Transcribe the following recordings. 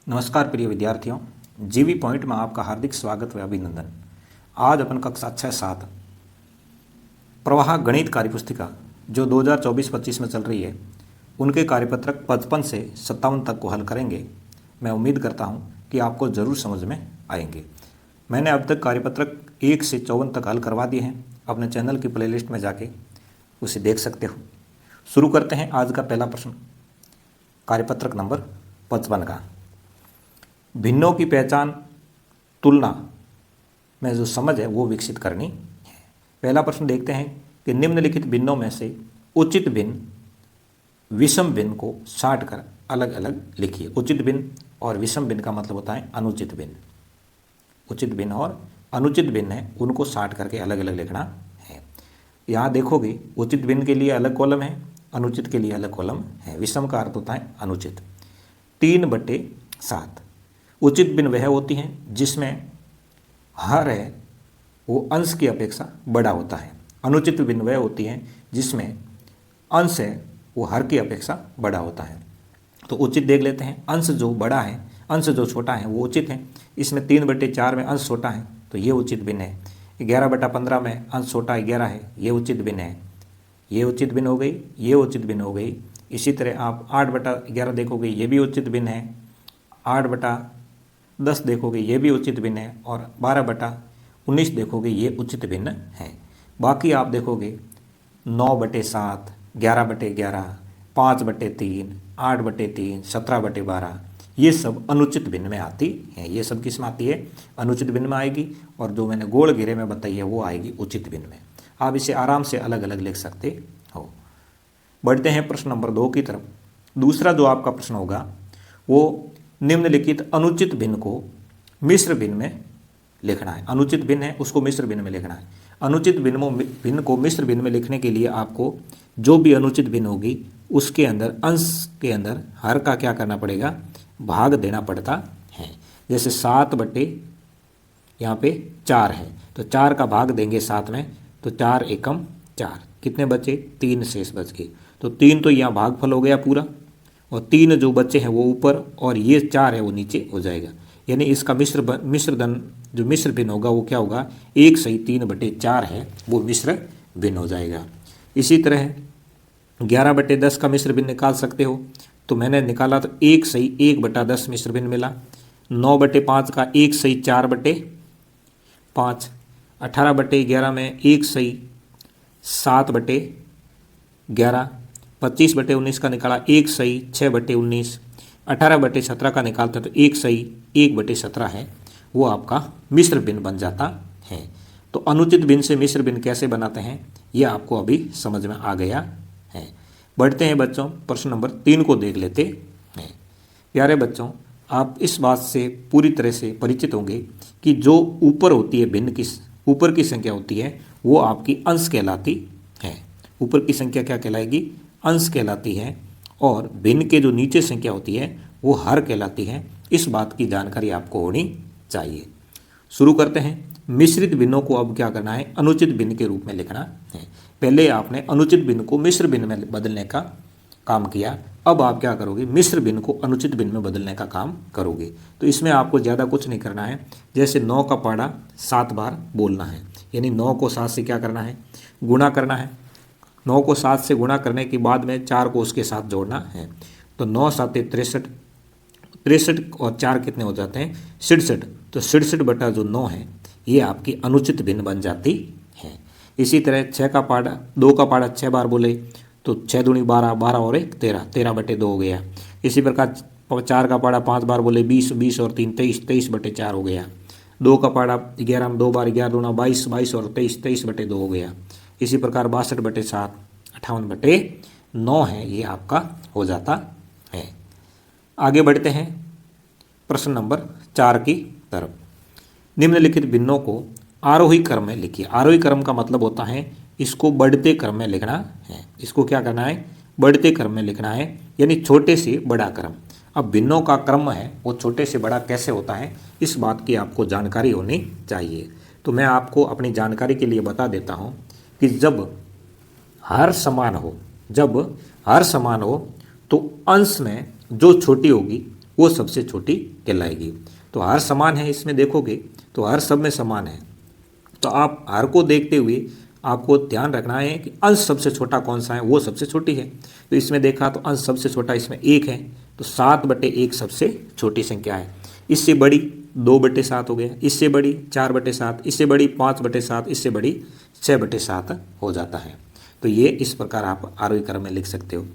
नमस्कार प्रिय विद्यार्थियों, जीवी पॉइंट में आपका हार्दिक स्वागत व अभिनंदन। आज अपन कक्षा 6-7 प्रवाह गणित कार्यपुस्तिका जो 2024-25 में चल रही है, उनके कार्यपत्रक 55 से 57 तक को हल करेंगे। मैं उम्मीद करता हूं कि आपको ज़रूर समझ में आएंगे। मैंने अब तक कार्यपत्रक 1 से 54 तक हल करवा दिए हैं। अपने चैनल की प्लेलिस्ट में जाके उसे देख सकते हो। शुरू करते हैं आज का पहला प्रश्न, कार्यपत्रक नंबर 55 का। भिन्नों की पहचान तुलना में जो समझ है वो विकसित करनी है। पहला प्रश्न देखते हैं कि निम्नलिखित भिन्नों में से उचित भिन्न विषम भिन्न को छांट कर अलग अलग लिखिए। उचित भिन्न और विषम भिन्न का मतलब होता है अनुचित भिन्न। उचित भिन्न और अनुचित भिन्न है, उनको छांट करके अलग अलग लिखना है। यहाँ देखोगे उचित भिन्न के लिए अलग कॉलम है, अनुचित के लिए अलग कॉलम है। विषम का अर्थ होता है अनुचित। 3/7 उचित भिन्न वह होती हैं जिसमें हर है वो अंश की अपेक्षा बड़ा होता है। अनुचित भिन्न वह होती हैं जिसमें अंश है वो हर की अपेक्षा बड़ा होता है। तो उचित देख लेते हैं। अंश जो बड़ा है, अंश जो छोटा है वो उचित है। इसमें 3/4 में अंश छोटा है तो ये उचित भिन्न है। 11/15 में अंश छोटा 11 है, ये उचित भिन्न है। ये उचित भिन्न हो गई, ये उचित भिन्न हो गई। इसी तरह आप 8/11 देखोगे, ये भी उचित भिन्न है। 8/10 देखोगे, ये भी उचित भिन्न है। और 12/19 देखोगे, ये उचित भिन्न है। बाकी आप देखोगे 9/7, 11/11, 5/3, 8/3, 17/12, ये सब अनुचित भिन्न में आती हैं। ये सब किस में आती है? अनुचित भिन्न में आएगी। और जो मैंने गोल घेरे में बताई है वो आएगी उचित भिन्न में। आप इसे आराम से अलग अलग लिख सकते हो। बढ़ते हैं प्रश्न नंबर 2 की तरफ। दूसरा जो आपका प्रश्न होगा वो निम्नलिखित अनुचित भिन्न को मिश्र भिन्न में लिखना है। अनुचित भिन्न है उसको मिश्र भिन्न में लिखना है। अनुचित भिन्न को मिश्र भिन्न में लिखने के लिए आपको जो भी अनुचित भिन्न होगी उसके अंदर अंश के अंदर हर का क्या करना पड़ेगा? भाग देना पड़ता है। जैसे 7 यहाँ पे 4 है तो 4 का भाग देंगे 7 में, तो 4 एकम 4, कितने बचे? 3 शेष बच गए। तो 3 तो यहाँ भागफल हो गया पूरा, और 3 जो बच्चे हैं वो ऊपर, और ये 4 है वो नीचे हो जाएगा। यानी इसका मिश्रधन जो मिश्र भिन्न होगा वो क्या होगा? 1/3 है वो मिश्र भिन्न हो जाएगा। इसी तरह 11/10 का मिश्र भिन्न निकाल सकते हो, तो मैंने निकाला तो 1/1/10 मिश्र भिन्न मिला। 9/5 का 1/4/5। 18/11 में 1/7/11। 25/19 का निकाला 1/6/19। 18/17 का निकालते तो 1/1/17 है, वो आपका मिश्र भिन्न बन जाता है। तो अनुचित भिन्न से मिश्र भिन्न कैसे बनाते हैं ये आपको अभी समझ में आ गया है। बढ़ते हैं बच्चों, प्रश्न नंबर 3 को देख लेते हैं। प्यारे बच्चों, आप इस बात से पूरी तरह से परिचित होंगे कि जो ऊपर होती है भिन्न की ऊपर की संख्या होती है वो आपकी अंश कहलाती है। ऊपर की संख्या क्या कहलाएगी? अंश कहलाती है। और भिन्न के जो नीचे संख्या होती है वो हर कहलाती है। इस बात की जानकारी आपको होनी चाहिए। शुरू करते हैं। मिश्रित भिन्नों को अब क्या करना है? अनुचित भिन्न के रूप में लिखना है। पहले आपने अनुचित भिन्न को मिश्र भिन्न में बदलने का काम किया, अब आप क्या करोगे? मिश्र भिन्न को अनुचित भिन्न में बदलने का काम करोगे। तो इसमें आपको ज़्यादा कुछ नहीं करना है। जैसे 9 का पहाड़ा 7 बार बोलना है, यानी 9 को 7 से क्या करना है? गुणा करना है। 9 को 7 से गुणा करने के बाद में 4 को उसके साथ जोड़ना है। तो 9 7 63, 63 और 4 कितने हो जाते हैं? 67। तो 67/9 है, ये आपकी अनुचित भिन्न बन जाती है। इसी तरह 6 का पहाड़ा 2 का पहाड़ा 6 बार बोले तो 6 दूनी 12, 12 और 1 13, 13/2 हो गया। इसी प्रकार 4 का पहाड़ा 5 बार बोले 20, 20 और 3 23, 23/4 हो गया। 2 का पहाड़ा 11 में 2 बार 11 दूना 22, 22 और 23, 23/2 हो गया। इसी प्रकार 62/7, 58/9 है, ये आपका हो जाता है। आगे बढ़ते हैं प्रश्न नंबर 4 की तरफ। निम्नलिखित भिन्नों को आरोही क्रम में लिखिए। आरोही क्रम का मतलब होता है इसको बढ़ते क्रम में लिखना है। इसको क्या करना है? बढ़ते क्रम में लिखना है, यानी छोटे से बड़ा क्रम। अब भिन्नों का क्रम है वो छोटे से बड़ा कैसे होता है, इस बात की आपको जानकारी होनी चाहिए। तो मैं आपको अपनी जानकारी के लिए बता देता हूँ कि जब हर समान हो तो अंश में जो छोटी होगी वो सबसे छोटी कहलाएगी। तो हर समान है, इसमें देखोगे तो हर सब में समान है। तो आप हर को देखते हुए आपको ध्यान रखना है कि अंश सबसे छोटा कौन सा है, वो सबसे छोटी है। तो इसमें देखा तो अंश सबसे छोटा इसमें 1 है, तो 7/1 सबसे छोटी संख्या है। इससे बड़ी 2/7 हो गया, इससे बड़ी 4/7, इससे बड़ी 5/7, इससे बड़ी 6/7 हो जाता है। तो ये इस प्रकार आप आरोही क्रम में लिख सकते हो।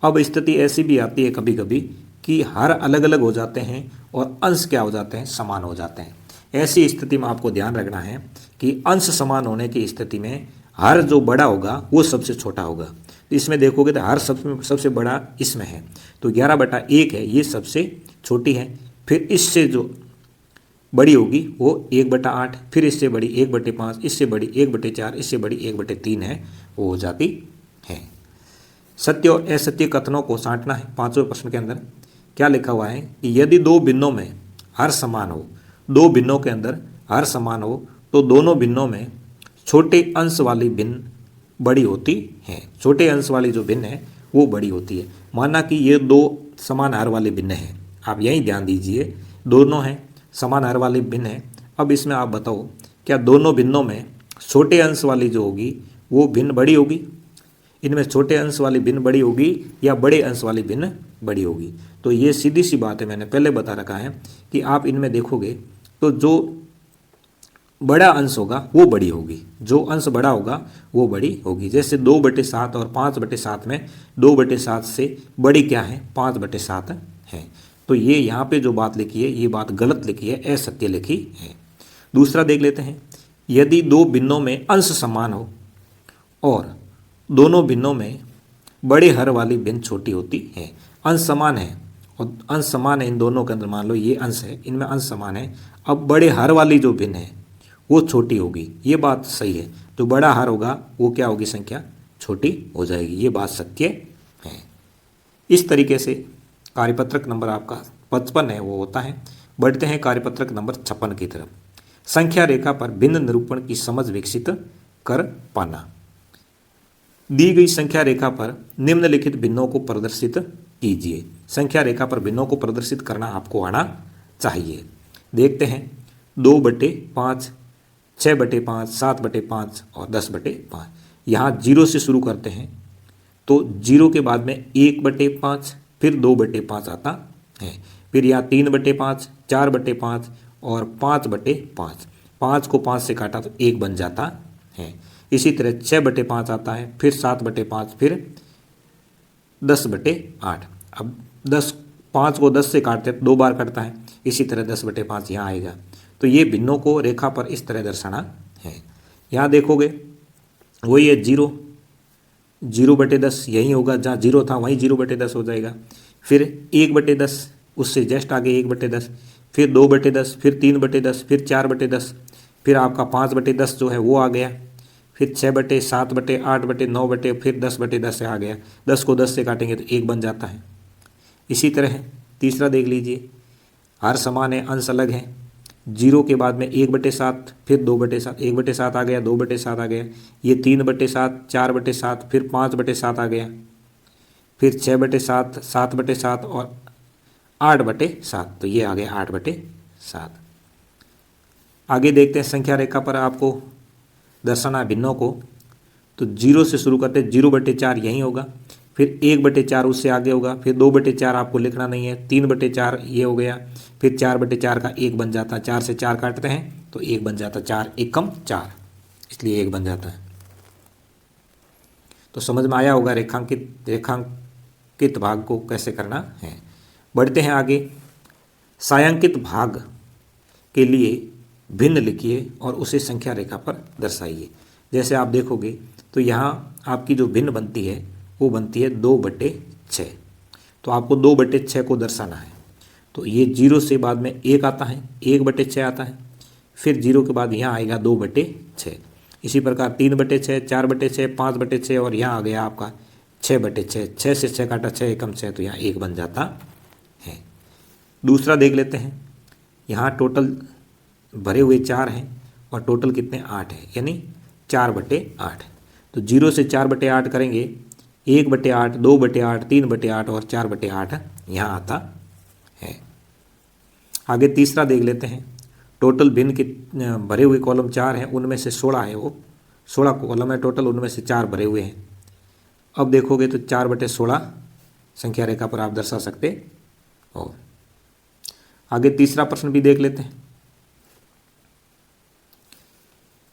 अब स्थिति ऐसी भी आती है कभी कभी कि हर अलग अलग हो जाते हैं और अंश क्या हो जाते हैं, समान हो जाते हैं। ऐसी स्थिति में आपको ध्यान रखना है कि अंश समान होने की स्थिति में हर जो बड़ा होगा वो सबसे छोटा होगा। तो इसमें देखोगे तो हर सबसे बड़ा इसमें है, तो 11/1 है, ये सबसे छोटी है। फिर इससे जो बड़ी होगी वो 1/8, फिर इससे बड़ी 1/5, इससे बड़ी 1/4, इससे बड़ी 1/3 है, वो हो जाती है। सत्य और असत्य कथनों को छांटना है। 5वें प्रश्न के अंदर क्या लिखा हुआ है कि यदि दो भिन्नों में हर समान हो, दो भिन्नों के अंदर हर समान हो, तो दोनों भिन्नों में छोटे अंश वाली भिन्न बड़ी होती है। छोटे अंश वाली जो भिन्न है वो बड़ी होती है। माना कि ये दो समान हर वाले भिन्न हैं, आप यही ध्यान दीजिए, दोनों हैं समान हर वाली भिन्न है। अब इसमें आप बताओ क्या दोनों भिन्नों में छोटे अंश वाली जो होगी वो भिन्न बड़ी होगी? इनमें छोटे अंश वाली भिन्न बड़ी होगी या बड़े अंश वाली भिन्न बड़ी होगी? तो ये सीधी सी बात है, मैंने पहले बता रखा है कि आप इनमें देखोगे तो जो बड़ा अंश होगा वो बड़ी होगी, जो अंश बड़ा होगा वो बड़ी होगी। जैसे 2/7 और 5/7 में 2/7 से बड़ी क्या है, 5/7 है। तो ये यहाँ पे जो बात लिखी है ये बात गलत लिखी है, असत्य लिखी है। दूसरा देख लेते हैं, यदि दो भिन्नों में अंश समान हो और दोनों भिन्नों में बड़े हर वाली भिन्न छोटी होती है। अंश समान है और अंश समान है इन दोनों के अंदर, मान लो ये अंश है, इनमें अंश समान है। अब बड़े हर वाली जो भिन्न है वो छोटी होगी, ये बात सही है। जो बड़ा हर होगा वो क्या होगी, संख्या छोटी हो जाएगी, ये बात सत्य है। इस तरीके से कार्यपत्रक नंबर आपका 55 है वो होता है। बढ़ते हैं कार्यपत्रक नंबर 56 की तरफ। संख्या रेखा पर भिन्न निरूपण की समझ विकसित कर पाना। दी गई संख्या रेखा पर निम्नलिखित भिन्नों को प्रदर्शित कीजिए। संख्या रेखा पर भिन्नों को प्रदर्शित करना आपको आना चाहिए। देखते हैं 2/5, 6/5, 7/5 और 10/5। यहाँ 0 से शुरू करते हैं तो 0 के बाद में 1/5, फिर 2/5 आता है, फिर यहाँ 3/5, 4/5 और 5/5। 5 को 5 से काटा तो 1 बन जाता है। इसी तरह 6/5 आता है, फिर 7/5, फिर 10/8। अब 5 को 10 से काटते तो 2 बार कटता है, इसी तरह 10/5 यहाँ आएगा। तो ये भिन्नों को रेखा पर इस तरह दर्शाना है। यहाँ देखोगे वही है 0/10 यही होगा, जहाँ 0 था वहीं 0/10 हो जाएगा। फिर 1/10, उससे जस्ट आगे 1/10, फिर 2/10, फिर 3/10, फिर 4/10, फिर आपका 5/10 जो है वो आ गया, फिर 6/, 7/, 8/, 9/, फिर 10/10 से आ गया। 10 को 10 से काटेंगे तो 1 बन जाता है। इसी तरह तीसरा देख लीजिए, हर समान है, अंश अलग है। 0 के बाद में 1/7, फिर 2/7, 1/7 आ गया, 2/7 आ गया, ये 3/7, 4/7, फिर 5/7 आ गया, फिर 6/7, 7/7 और 8/7, तो ये आ गया 8/7। आगे देखते हैं संख्या रेखा पर आपको दर्शाना भिन्नों को। तो 0 से शुरू करते, 0/4 यही होगा, फिर 1/4 उससे आगे होगा, फिर 2/4 आपको लिखना नहीं है, 3/4 ये हो गया, फिर 4/4 का 1 बन जाता है। 4 से 4 काटते हैं तो 1 बन जाता है, 4 एकम 4, इसलिए 1 बन जाता है। तो समझ में आया होगा रेखांकित भाग को कैसे करना है। बढ़ते हैं आगे, छायांकित भाग के लिए भिन्न लिखिए और उसे संख्या रेखा पर दर्शाइए। जैसे आप देखोगे तो यहाँ आपकी जो भिन्न बनती है वो बनती है 2/6। तो आपको 2/6 को दर्शाना है। तो ये 0 से बाद में 1 आता है, 1/6 आता है, फिर 0 के बाद यहाँ आएगा 2/6। इसी प्रकार 3/6, 4/6, 5/6 और यहाँ आ गया आपका 6/6। 6 से 6 काटा, 6 एकम 6, तो यहाँ 1 बन जाता है। दूसरा देख लेते हैं, यहाँ टोटल भरे हुए 4 हैं और टोटल कितने 8 है, यानी 4/8। तो 0 से 4/8 करेंगे, 1/8, 2/8, 3/8 और 4/8 यहाँ आता है। आगे तीसरा देख लेते हैं। टोटल भिन्न के भरे हुए कॉलम 4 हैं, उनमें से 16 है, वो 16 कॉलम है टोटल, उनमें से 4 भरे हुए हैं। अब देखोगे तो 4/16 संख्या रेखा पर आप दर्शा सकते हो। आगे तीसरा प्रश्न भी देख लेते हैं।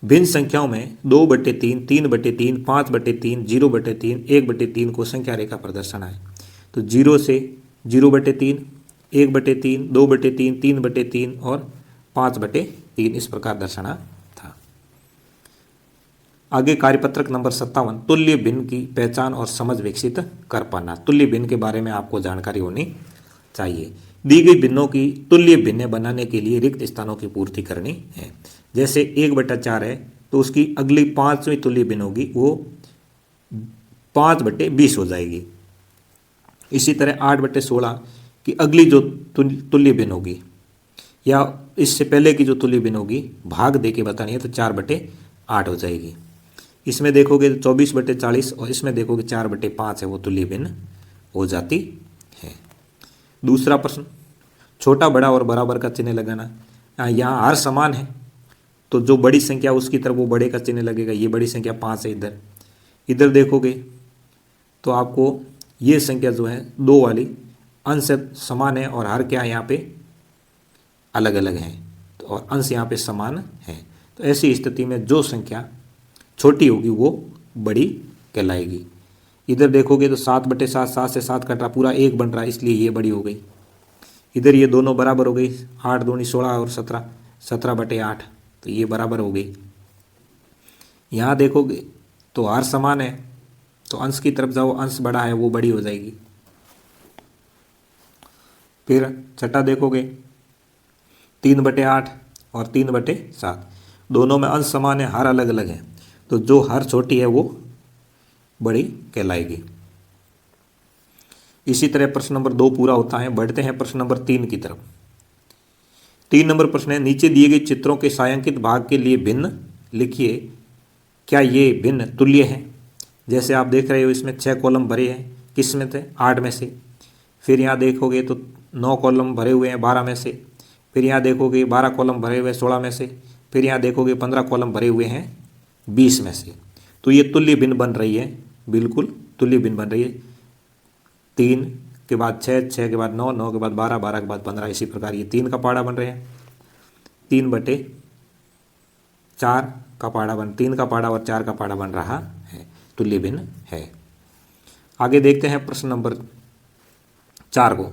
भिन्न संख्याओं में 2/3, 3/3, 5/3, 0/3, 1/3 को संख्या रेखा पर दर्शाना है। तो 0 से 0/3, 1/3, 2/3, 3/3 और 5/3 इस प्रकार दर्शाना था। आगे कार्यपत्रक नंबर 57, तुल्य भिन्न की पहचान और समझ विकसित कर पाना। तुल्य भिन्न के बारे में आपको जानकारी होनी चाहिए। दी गई भिन्नों की तुल्य भिन्न बनाने के लिए रिक्त स्थानों की पूर्ति करनी है। जैसे 1/4 है तो उसकी अगली 5वीं तुल्य भिन्न होगी, वो 5/20 हो जाएगी। इसी तरह 8/16 की अगली जो तुल्य भिन्न होगी, या इससे पहले की जो तुल्य भिन्न होगी, भाग दे के बतानी है तो 4/8 हो जाएगी। इसमें देखोगे तो 24/40 और इसमें देखोगे 4/5 है, वो तुल्य भिन्न हो जाती है। दूसरा प्रश्न, छोटा बड़ा और बराबर का चिन्ह लगाना। यहाँ हर समान है तो जो बड़ी संख्या उसकी तरफ वो बड़े का चिन्ह लगेगा। ये बड़ी संख्या 5 है, इधर देखोगे तो आपको ये संख्या जो है 2 वाली अंश समान है और हर क्या यहाँ पे अलग अलग हैं, तो और अंश यहाँ पे समान है। तो ऐसी स्थिति में जो संख्या छोटी होगी वो बड़ी कहलाएगी। इधर देखोगे तो 7/7, 7 से 7 कट रहा, पूरा 1 बन रहा है, इसलिए ये बड़ी हो गई। इधर ये दोनों बराबर हो गई, 8 दूनी 16 और 17, 17/8, तो ये बराबर हो गई। यहाँ देखोगे तो हर समान है, तो अंश की तरफ जाओ, अंश बड़ा है वो बड़ी हो जाएगी। फिर छठा देखोगे 3/8 और 3/7, दोनों में अंश समान है, हर अलग अलग है, तो जो हर छोटी है वो बड़ी कहलाएगी। इसी तरह प्रश्न नंबर 2 पूरा होता है। बढ़ते हैं प्रश्न नंबर 3 की तरफ। 3 नंबर प्रश्न है, नीचे दिए गए चित्रों के छायांकित भाग के लिए भिन्न लिखिए, क्या ये भिन्न तुल्य है। जैसे आप देख रहे हो इसमें 6 कॉलम भरे हैं, किस में थे, 8 में से। फिर यहाँ देखोगे तो 9 कॉलम भरे हुए हैं 12 में से। फिर यहाँ देखोगे 12 कॉलम भरे हुए हैं 16 में से। फिर यहाँ देखोगे 15 कॉलम भरे हुए हैं 20 में से। तो ये तुल्य भिन्न बन रही है, बिल्कुल तुल्य भिन्न बन रही है। 3 के बाद 6, 6 के बाद 9, 9 के बाद 12, 12 के बाद 15, इसी प्रकार ये 3 का पहाड़ा बन रहे हैं। 3/4 का पहाड़ा 3 का पहाड़ा और 4 का पहाड़ा बन रहा है, तुल्य भिन्न है। आगे देखते हैं प्रश्न नंबर 4 को।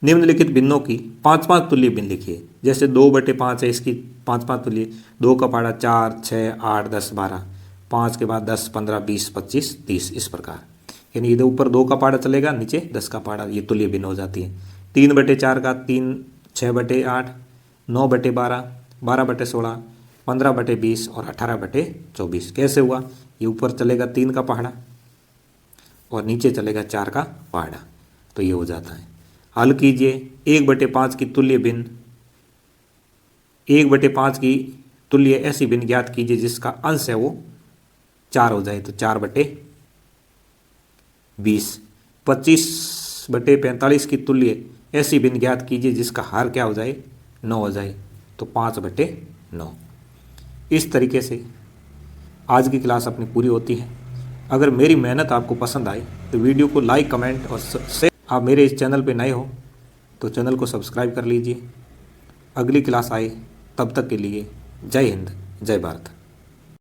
निम्नलिखित भिन्नों की 5-5 तुल्य भिन्न लिखिए। जैसे 2/5 है, इसकी 5-5 तुल्य, 2 का पहाड़ा 4, 6, 8, 10, 12, 5 के बाद 10, 15, 20, 25, 30, इस प्रकार। यानी इधर ऊपर 2 का पहाड़ा चलेगा, नीचे 10 का पहाड़ा, ये तुल्य भिन्न हो जाती है। 3/4 का 3, 6/8, 9/12, 12/16, 15/20 और 18/24। कैसे हुआ, ये ऊपर चलेगा 3 का पहाड़ा और नीचे चलेगा 4 का पहाड़ा, तो ये हो जाता है। हल कीजिए। 1/5 की तुल्य भिन्न, 1/5 की तुल्य ऐसी भिन्न ज्ञात कीजिए जिसका अंश है वो 4 हो जाए, तो 4/20। 25/45 की तुल्य ऐसी भिन्न ज्ञात कीजिए जिसका हर क्या हो जाए, 9 हो जाए, तो 5/9। इस तरीके से आज की क्लास अपनी पूरी होती है। अगर मेरी मेहनत आपको पसंद आए तो वीडियो को लाइक, कमेंट और शेयर। आप मेरे इस चैनल पे नए हो तो चैनल को सब्सक्राइब कर लीजिए। अगली क्लास आए तब तक के लिए जय हिंद, जय भारत।